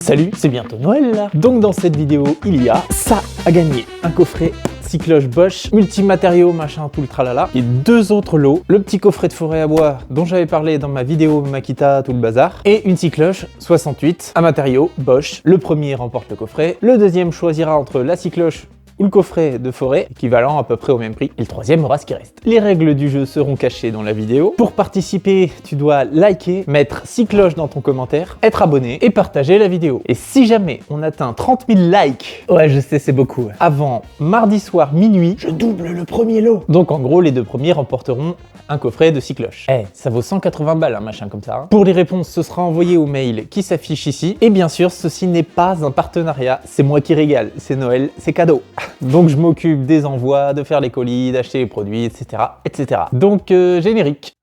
Salut, c'est bientôt Noël là. Donc dans cette vidéo, il y a ça à gagner. Un coffret cycloche Bosch, multimatériaux, machin, tout le tralala. Et deux autres lots. Le petit coffret de forêt à bois dont j'avais parlé dans ma vidéo Makita, tout le bazar. Et une cycloche 68 à matériaux Bosch. Le premier remporte le coffret. Le deuxième choisira entre la cycloche ou le coffret de forêt, équivalent à peu près au même prix, et le troisième aura ce qui reste. Les règles du jeu seront cachées dans la vidéo. Pour participer, tu dois liker, mettre 6 cloches dans ton commentaire, être abonné et partager la vidéo. Et si jamais on atteint 30 000 likes, ouais je sais c'est beaucoup, avant mardi soir minuit, je double le premier lot. Donc en gros les deux premiers remporteront un coffret de 6 cloches. Eh, ça vaut 180 balles un machin comme ça. Hein. Pour les réponses, ce sera envoyé au mail qui s'affiche ici. Et bien sûr, ceci n'est pas un partenariat, c'est moi qui régale, c'est Noël, c'est cadeau. Donc je m'occupe des envois, de faire les colis, d'acheter les produits, etc. etc. Donc générique.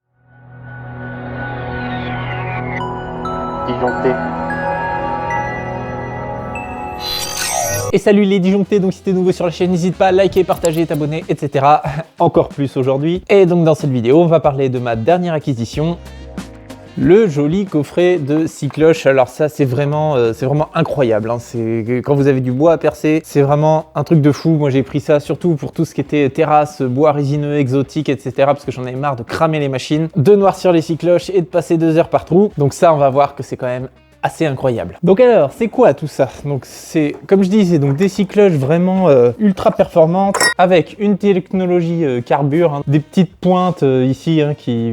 Disjoncté. Et salut les disjonctés, donc si t'es nouveau sur la chaîne, n'hésite pas à liker, partager, t'abonner, etc. Encore plus aujourd'hui. Et donc dans cette vidéo, on va parler de ma dernière acquisition. Le joli coffret de 6 cloches. Alors ça c'est vraiment incroyable, hein. C'est quand vous avez du bois à percer, c'est vraiment un truc de fou. Moi j'ai pris ça surtout pour tout ce qui était terrasse, bois résineux, exotique, etc. Parce que j'en avais marre de cramer les machines, de noircir les 6 cloches et de passer 2 heures par trou. Donc ça on va voir que c'est quand même assez incroyable. Donc alors, c'est quoi tout ça? Donc c'est, comme je dis, c'est donc des 6 cloches vraiment ultra performantes avec une technologie carbure, hein, des petites pointes ici hein, qui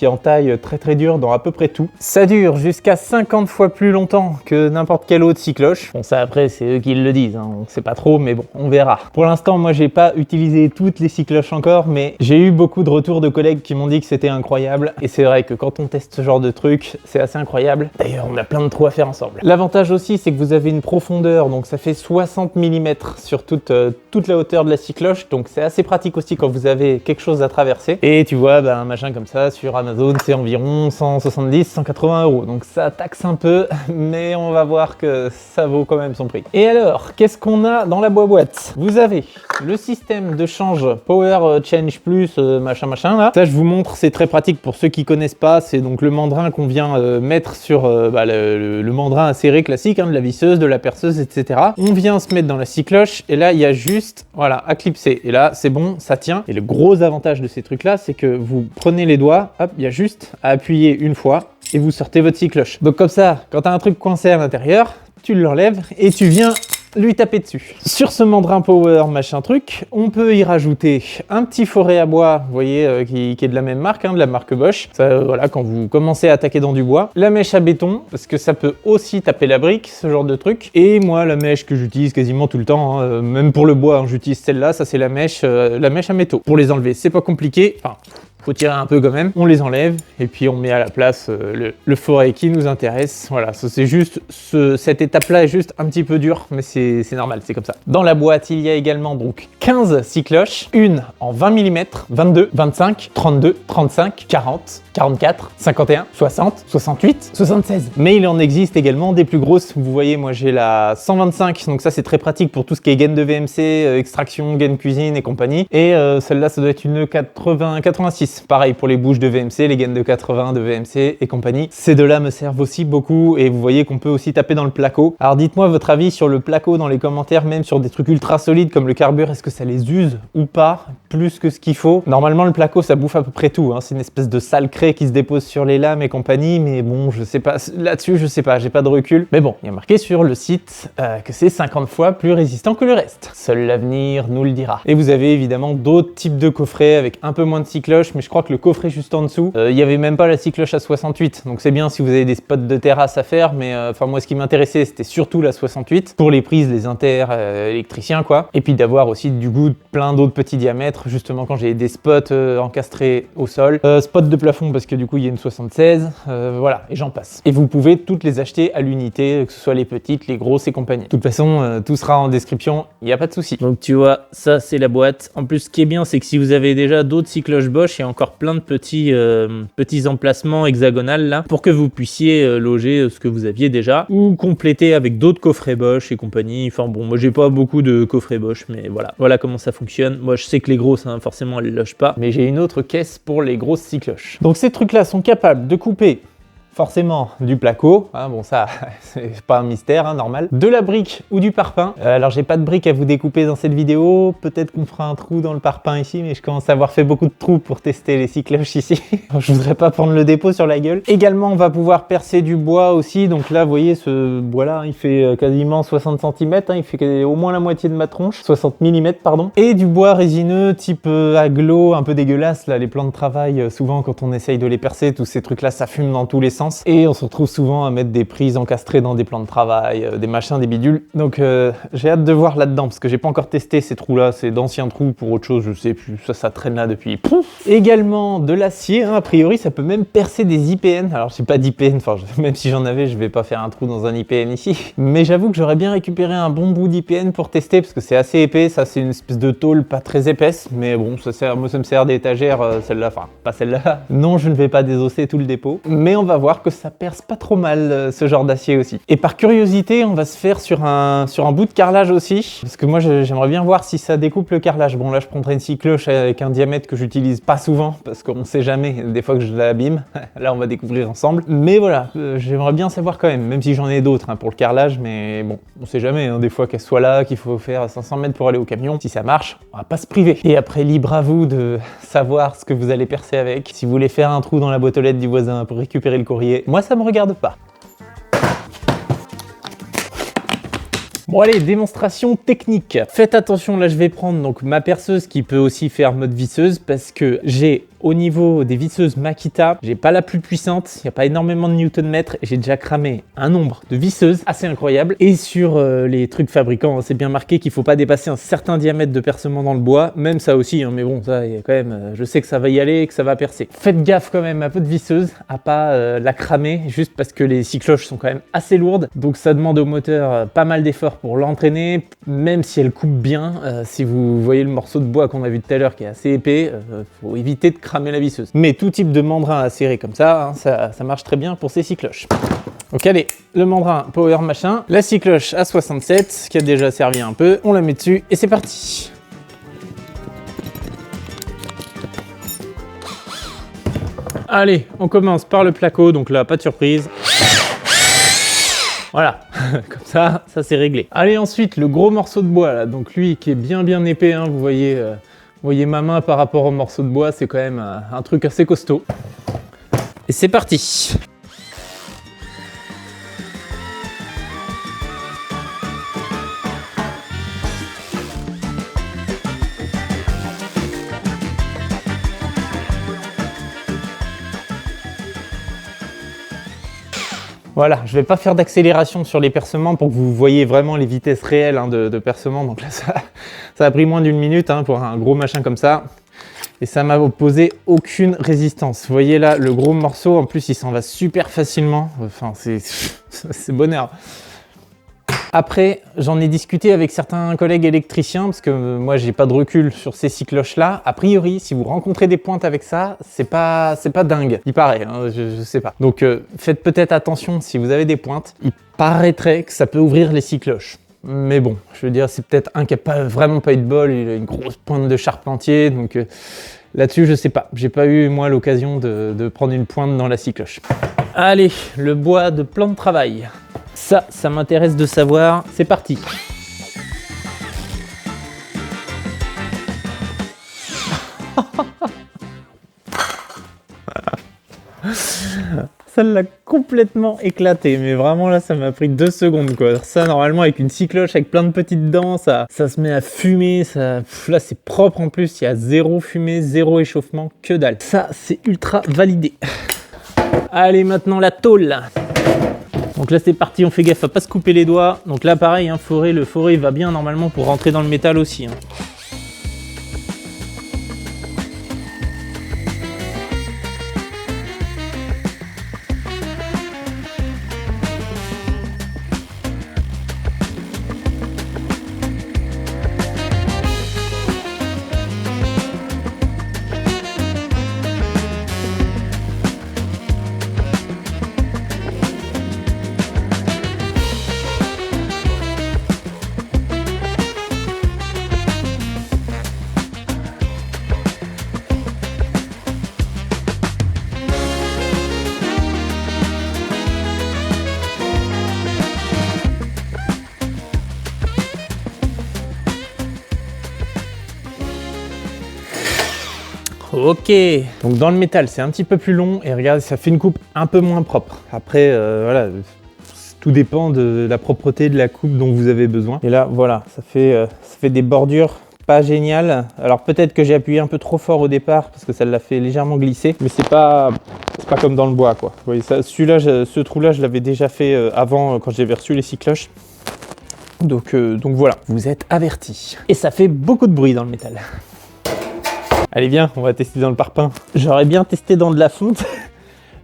entaillent très dur dans à peu près tout. Ça dure jusqu'à 50 fois plus longtemps que n'importe quelle autre 6 cloches. Bon ça après c'est eux qui le disent, hein, on sait pas trop mais bon, on verra. Pour l'instant moi j'ai pas utilisé toutes les 6 cloches encore, mais j'ai eu beaucoup de retours de collègues qui m'ont dit que c'était incroyable et c'est vrai que quand on teste ce genre de truc, c'est assez incroyable. D'ailleurs on a plein de trous à faire ensemble. L'avantage aussi c'est que vous avez une profondeur, donc ça fait 60 mm sur toute la hauteur de la 6 cloches, donc c'est assez pratique aussi quand vous avez quelque chose à traverser. Et tu vois, un machin comme ça sur Amazon c'est environ 170-180 €, donc ça taxe un peu, mais on va voir que ça vaut quand même son prix. Et alors, qu'est-ce qu'on a dans la boîte? Vous avez le système de change Power Change Plus, machin là. Ça je vous montre, c'est très pratique pour ceux qui connaissent pas, c'est donc le mandrin qu'on vient mettre sur le mandrin à serrer classique, hein, de la visseuse, de la perceuse, etc. On vient se mettre dans la 6 cloches et là il y a juste, voilà, à clipser. Et là c'est bon, ça tient. Et le gros avantage de ces trucs là, c'est que vous prenez les doigts, hop, il y a juste à appuyer une fois et vous sortez votre 6 cloches. Donc comme ça, quand tu as un truc coincé à l'intérieur, tu l'enlèves et tu viens lui taper dessus. Sur ce mandrin Power machin truc, on peut y rajouter un petit forêt à bois, vous voyez, qui est de la même marque, hein, de la marque Bosch. Ça, voilà, quand vous commencez à attaquer dans du bois. La mèche à béton, parce que ça peut aussi taper la brique, ce genre de truc. Et moi, la mèche que j'utilise quasiment tout le temps, hein, même pour le bois, hein, j'utilise celle-là, ça c'est la mèche à métaux. Pour les enlever, c'est pas compliqué. Enfin, faut tirer un peu quand même, on les enlève et puis on met à la place le forêt qui nous intéresse. Voilà, c'est juste cette étape-là est juste un petit peu dure, mais c'est normal, c'est comme ça. Dans la boîte, il y a également donc 15 6 cloches, une en 20 mm, 22, 25, 32, 35, 40, 44, 51, 60, 68, 76. Mais il en existe également des plus grosses. Vous voyez, moi j'ai la 125, donc ça c'est très pratique pour tout ce qui est gaine de VMC, extraction, gaine cuisine et compagnie. Et celle-là, ça doit être une 86. Pareil pour les bouches de VMC, les gaines de 80 de VMC et compagnie. Ces deux-là me servent aussi beaucoup et vous voyez qu'on peut aussi taper dans le placo. Alors dites-moi votre avis sur le placo dans les commentaires, même sur des trucs ultra solides comme le carbure, est-ce que ça les use ou pas plus que ce qu'il faut? Normalement le placo ça bouffe à peu près tout, hein. C'est une espèce de sale craie qui se dépose sur les lames et compagnie, mais bon je sais pas, là-dessus je sais pas, j'ai pas de recul. Mais bon, il y a marqué sur le site que c'est 50 fois plus résistant que le reste. Seul l'avenir nous le dira. Et vous avez évidemment d'autres types de coffrets avec un peu moins de 6 cloches, mais je crois que le coffret juste en dessous, il n'y avait même pas la 6 cloche à 68, donc c'est bien si vous avez des spots de terrasse à faire, mais enfin moi ce qui m'intéressait c'était surtout la 68, pour les prises, les électriciens quoi, et puis d'avoir aussi du goût plein d'autres petits diamètres, justement quand j'ai des spots encastrés au sol, spots de plafond parce que du coup il y a une 76, voilà, et j'en passe. Et vous pouvez toutes les acheter à l'unité, que ce soit les petites, les grosses et compagnie. De toute façon, tout sera en description, il n'y a pas de souci. Donc tu vois, ça c'est la boîte. En plus ce qui est bien, c'est que si vous avez déjà d'autres 6 cloches Bosch, il y a encore plein de petits emplacements hexagonales là pour que vous puissiez loger ce que vous aviez déjà ou compléter avec d'autres coffrets Bosch et compagnie. Enfin bon, moi j'ai pas beaucoup de coffrets Bosch, mais voilà comment ça fonctionne. Moi je sais que les grosses hein, forcément elles logent pas, mais j'ai une autre caisse pour les grosses 6 cloches. Donc ces trucs là sont capables de couper forcément du placo, hein, bon ça c'est pas un mystère, hein, normal, de la brique ou du parpaing. Alors j'ai pas de brique à vous découper dans cette vidéo, peut-être qu'on fera un trou dans le parpaing ici, mais je commence à avoir fait beaucoup de trous pour tester les cycloches ici. Je voudrais pas prendre le dépôt sur la gueule. Également on va pouvoir percer du bois aussi, donc là vous voyez ce bois là, il fait quasiment 60 cm, hein, il fait au moins la moitié de ma tronche, 60 mm pardon, et du bois résineux type aglo, un peu dégueulasse là, les plans de travail, souvent quand on essaye de les percer, tous ces trucs là ça fume dans tous les sens, et on se retrouve souvent à mettre des prises encastrées dans des plans de travail, des machins, des bidules, donc j'ai hâte de voir là-dedans, parce que j'ai pas encore testé ces trous là, c'est d'anciens trous pour autre chose, je sais plus, ça traîne là depuis. Pouf. Également de l'acier, hein, a priori ça peut même percer des IPN, alors j'ai pas d'IPN, enfin même si j'en avais, je vais pas faire un trou dans un IPN ici, mais j'avoue que j'aurais bien récupéré un bon bout d'IPN pour tester, parce que c'est assez épais, ça c'est une espèce de tôle pas très épaisse, mais bon, moi ça me sert d'étagère, celle-là, enfin pas celle-là. Non, je ne vais pas désosser tout le dépôt, mais on va voir que ça perce pas trop mal ce genre d'acier aussi. Et par curiosité, on va se faire sur un bout de carrelage aussi, parce que moi j'aimerais bien voir si ça découpe le carrelage. Bon là je prendrai une cycloche avec un diamètre que j'utilise pas souvent, parce qu'on sait jamais, des fois que je l'abîme, là on va découvrir ensemble. Mais voilà, j'aimerais bien savoir quand même si j'en ai d'autres hein, pour le carrelage, mais bon, on sait jamais, hein, des fois qu'elle soit là, qu'il faut faire 500 mètres pour aller au camion. Si ça marche, on va pas se priver. Et après, libre à vous de savoir ce que vous allez percer avec. Si vous voulez faire un trou dans la boîte aux lettres du voisin pour récupérer le courrier, moi ça me regarde pas. Bon allez, démonstration technique. Faites attention, là je vais prendre donc ma perceuse qui peut aussi faire mode visseuse, parce que j'ai au niveau des visseuses Makita, j'ai pas la plus puissante, il n'y a pas énormément de newton-mètres et j'ai déjà cramé un nombre de visseuses assez incroyable. Et sur les trucs fabricants, c'est bien marqué qu'il faut pas dépasser un certain diamètre de percement dans le bois, même ça aussi, hein, mais bon, ça y a quand même, je sais que ça va y aller et que ça va percer. Faites gaffe quand même à votre visseuse, à pas la cramer, juste parce que les cycloches sont quand même assez lourdes, donc ça demande au moteur pas mal d'efforts pour l'entraîner, même si elle coupe bien. Si vous voyez le morceau de bois qu'on a vu tout à l'heure qui est assez épais, faut éviter de cramer la visseuse. Mais tout type de mandrin à serrer comme ça, hein, ça marche très bien pour ces cycloches. Donc allez, le mandrin power machin, la cycloche à 67 qui a déjà servi un peu, on la met dessus et c'est parti. Allez, on commence par le placo, donc là pas de surprise. Voilà, comme ça c'est réglé. Allez, ensuite le gros morceau de bois là, donc lui qui est bien épais, hein, vous voyez ma main par rapport au morceau de bois, c'est quand même un truc assez costaud. Et c'est parti. Voilà, je vais pas faire d'accélération sur les percements pour que vous voyez vraiment les vitesses réelles hein, de percement. Donc là, ça a pris moins d'une minute hein, pour un gros machin comme ça. Et ça m'a opposé aucune résistance. Vous voyez là, le gros morceau, en plus, il s'en va super facilement. Enfin, c'est bonheur. Après, j'en ai discuté avec certains collègues électriciens, parce que moi, j'ai pas de recul sur ces cycloches-là. A priori, si vous rencontrez des pointes avec ça, c'est pas dingue. Il paraît, hein, je sais pas. Donc, faites peut-être attention si vous avez des pointes. Il paraîtrait que ça peut ouvrir les cycloches. Mais bon, je veux dire, c'est peut-être un qui a vraiment pas eu de bol, il a une grosse pointe de charpentier, donc là-dessus, je sais pas. J'ai pas eu, moi, l'occasion de prendre une pointe dans la cycloche. Allez, le bois de plan de travail. Ça m'intéresse de savoir. C'est parti. Ça l'a complètement éclaté, mais vraiment là ça m'a pris 2 secondes quoi. Ça normalement avec une cycloche avec plein de petites dents, ça se met à fumer, là c'est propre en plus, il y a 0 fumée, 0 échauffement, que dalle. Ça c'est ultra validé. Allez maintenant la tôle. Donc là c'est parti, on fait gaffe à pas se couper les doigts. Donc là pareil, hein, le forêt va bien normalement pour rentrer dans le métal aussi. Hein. Ok, donc dans le métal c'est un petit peu plus long et regardez, ça fait une coupe un peu moins propre. Après voilà, tout dépend de la propreté de la coupe dont vous avez besoin. Et là voilà, ça fait des bordures pas géniales. Alors peut-être que j'ai appuyé un peu trop fort au départ parce que ça l'a fait légèrement glisser, mais c'est pas comme dans le bois quoi. Vous voyez ça, celui-là, ce trou là je l'avais déjà fait avant quand j'avais reçu les six cloches. Donc voilà, vous êtes avertis. Et ça fait beaucoup de bruit dans le métal. Allez viens, on va tester dans le parpaing. J'aurais bien testé dans de la fonte,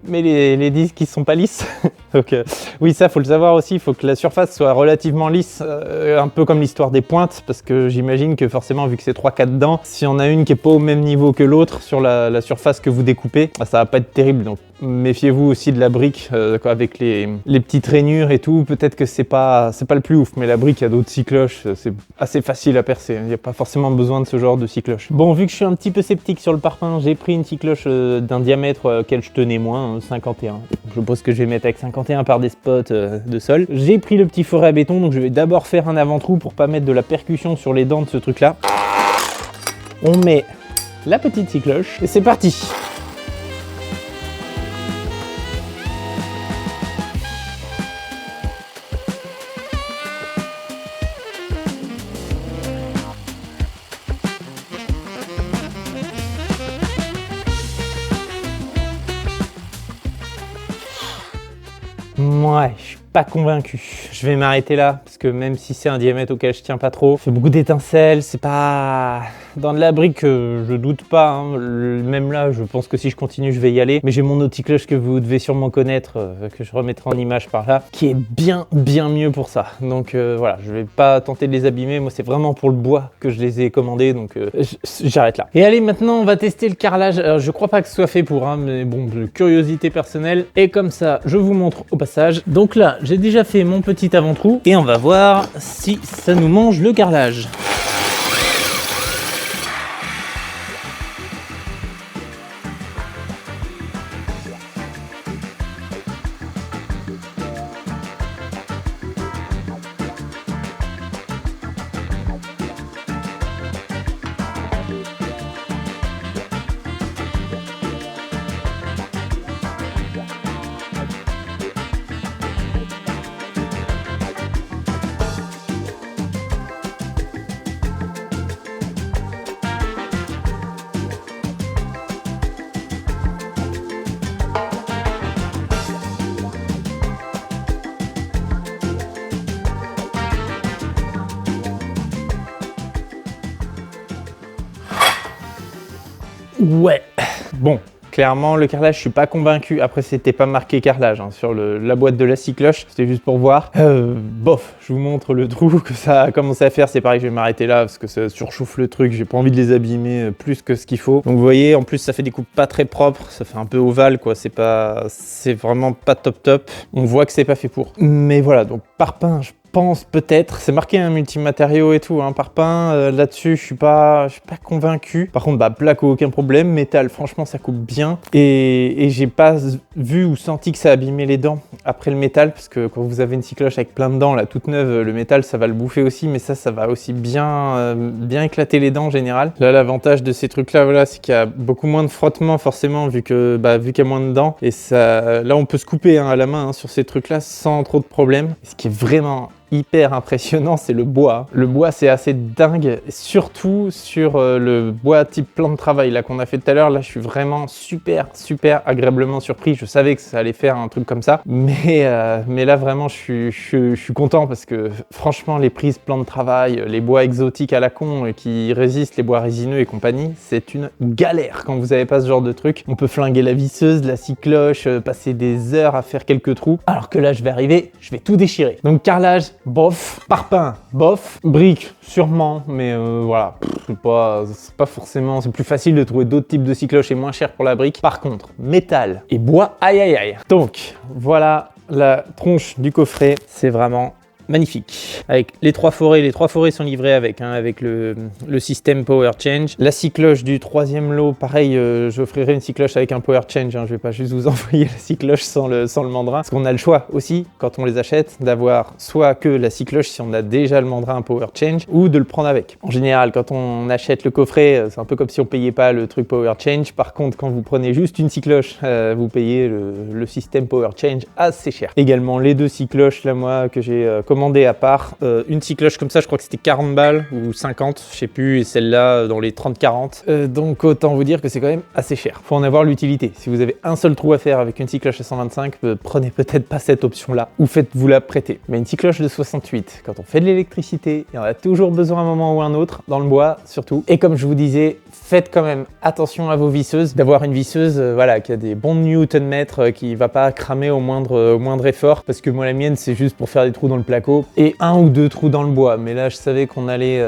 mais les disques ils sont pas lisses. Donc oui, ça faut le savoir aussi, il faut que la surface soit relativement lisse, un peu comme l'histoire des pointes, parce que j'imagine que forcément vu que c'est 3-4 dents, si on a une qui est pas au même niveau que l'autre sur la surface que vous découpez, ça va pas être terrible. Donc méfiez-vous aussi de la brique avec les petites rainures et tout, peut-être que c'est pas le plus ouf, mais la brique, il y a d'autres six cloches, c'est assez facile à percer, il n'y a pas forcément besoin de ce genre de six cloches. Bon, vu que je suis un petit peu sceptique sur le parpaing, j'ai pris une six cloche d'un diamètre auquel je tenais moins, 51. Je suppose que je vais mettre avec 51 par des spots de sol. J'ai pris le petit foret à béton, donc je vais d'abord faire un avant-trou pour pas mettre de la percussion sur les dents de ce truc là. On met la petite six cloche et c'est parti. Ouais, je suis pas convaincu. Je vais m'arrêter là, parce que même si c'est un diamètre auquel je tiens pas trop, ça fait beaucoup d'étincelles, c'est pas... Dans de la brique, je doute pas, hein. Même là, je pense que si je continue, je vais y aller. Mais j'ai mon autre cloche que vous devez sûrement connaître, que je remettrai en image par là, qui est bien mieux pour ça. Donc voilà, je vais pas tenter de les abîmer. Moi, c'est vraiment pour le bois que je les ai commandés, donc j'arrête là. Et allez, maintenant, on va tester le carrelage. Alors, je crois pas que ce soit fait pour, hein, mais bon, de curiosité personnelle. Et comme ça, je vous montre au passage. Donc là, j'ai déjà fait mon petit avant-trou et on va voir si ça nous mange le carrelage. Ouais, bon, clairement le carrelage, je suis pas convaincu. Après, c'était pas marqué carrelage hein, sur la boîte de la scie cloche, c'était juste pour voir. Bof, je vous montre le trou que ça a commencé à faire. C'est pareil, je vais m'arrêter là parce que ça surchauffe le truc. J'ai pas envie de les abîmer plus que ce qu'il faut. Donc vous voyez, en plus ça fait des coupes pas très propres, ça fait un peu ovale quoi. C'est vraiment pas top. On voit que c'est pas fait pour. Mais voilà, donc parpaing, je pense peut-être, c'est marqué un multimatériaux et tout, hein, parpaing, là-dessus je suis pas convaincu. Par contre, plaque aucun problème, métal franchement ça coupe bien et j'ai pas vu ou senti que ça abîmait les dents après le métal, parce que quand vous avez une scie cloche avec plein de dents, là toute neuve, le métal ça va le bouffer aussi, mais ça va aussi bien éclater les dents en général. Là l'avantage de ces trucs là, voilà, c'est qu'il y a beaucoup moins de frottement forcément vu qu'il y a moins de dents, et ça, là on peut se couper hein, à la main hein, sur ces trucs là sans trop de problème. Ce qui est vraiment hyper impressionnant, c'est le bois. Le bois, c'est assez dingue, surtout sur le bois type plan de travail là qu'on a fait tout à l'heure. Là, je suis vraiment super agréablement surpris. Je savais que ça allait faire un truc comme ça, mais là vraiment, je suis content parce que franchement, les prises plan de travail, les bois exotiques à la con qui résistent, les bois résineux et compagnie, c'est une galère quand vous n'avez pas ce genre de truc. On peut flinguer la visseuse, la scie cloche, passer des heures à faire quelques trous, alors que là, je vais arriver, je vais tout déchirer. Donc carrelage, bof, parpaing, bof, brique, sûrement, mais voilà, c'est pas forcément, c'est plus facile de trouver d'autres types de scie cloche et moins cher pour la brique. Par contre, métal et bois, aïe. Donc, voilà la tronche du coffret, c'est vraiment magnifique. Avec les 3 forêts sont livrées avec, hein, avec le système Power Change. La scie cloche du 3e lot, pareil, j'offrirai une scie cloche avec un Power Change, hein, je vais pas juste vous envoyer la scie cloche sans le mandrin, parce qu'on a le choix aussi, quand on les achète, d'avoir soit que la scie cloche si on a déjà le mandrin Power Change, ou de le prendre avec. En général, quand on achète le coffret, c'est un peu comme si on payait pas le truc Power Change. Par contre, quand vous prenez juste une scie cloche, vous payez le système Power Change assez cher. Également, les 2 scies cloches, là, moi, que j'ai commandé à part. Une scie cloche comme ça, je crois que c'était 40 balles ou 50, je sais plus, et celle-là dans les 30-40. Donc, autant vous dire que c'est quand même assez cher. Faut en avoir l'utilité. Si vous avez un seul trou à faire avec une scie cloche à 125, prenez peut-être pas cette option-là, ou faites-vous la prêter. Mais une scie cloche de 68, quand on fait de l'électricité, il y en a toujours besoin à un moment ou un autre, dans le bois surtout. Et comme je vous disais, faites quand même attention à vos visseuses, d'avoir une visseuse voilà, qui a des bons newton-mètres, qui va pas cramer au moindre effort, parce que moi la mienne c'est juste pour faire des trous dans le placo et 1 ou 2 trous dans le bois, mais là je savais qu'on allait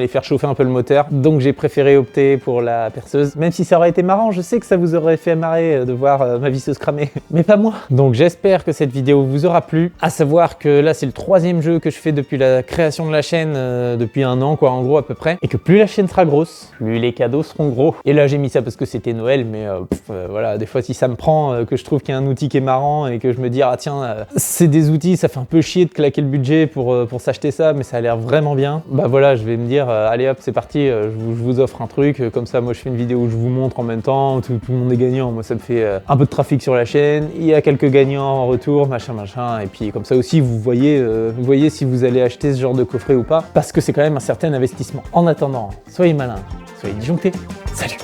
faire chauffer un peu le moteur, donc j'ai préféré opter pour la perceuse, même si ça aurait été marrant, je sais que ça vous aurait fait marrer de voir ma visseuse cramer, mais pas moi. Donc j'espère que cette vidéo vous aura plu, à savoir que là c'est le 3e jeu que je fais depuis la création de la chaîne, depuis 1 an quoi en gros à peu près, et que plus la chaîne sera grosse, plus les cadeaux seront gros. Et là j'ai mis ça parce que c'était Noël, mais voilà, des fois si ça me prend, que je trouve qu'il y a un outil qui est marrant et que je me dis ah tiens, c'est des outils, ça fait un peu chier de claquer le budget pour s'acheter ça, mais ça a l'air vraiment bien, bah voilà, je vais me dire allez hop c'est parti, je vous offre un truc, comme ça moi je fais une vidéo où je vous montre en même temps, tout le monde est gagnant, moi ça me fait un peu de trafic sur la chaîne, il y a quelques gagnants en retour, machin, et puis comme ça aussi vous voyez si vous allez acheter ce genre de coffret ou pas, parce que c'est quand même un certain investissement. En attendant, soyez malins, soyez disjonctés, salut!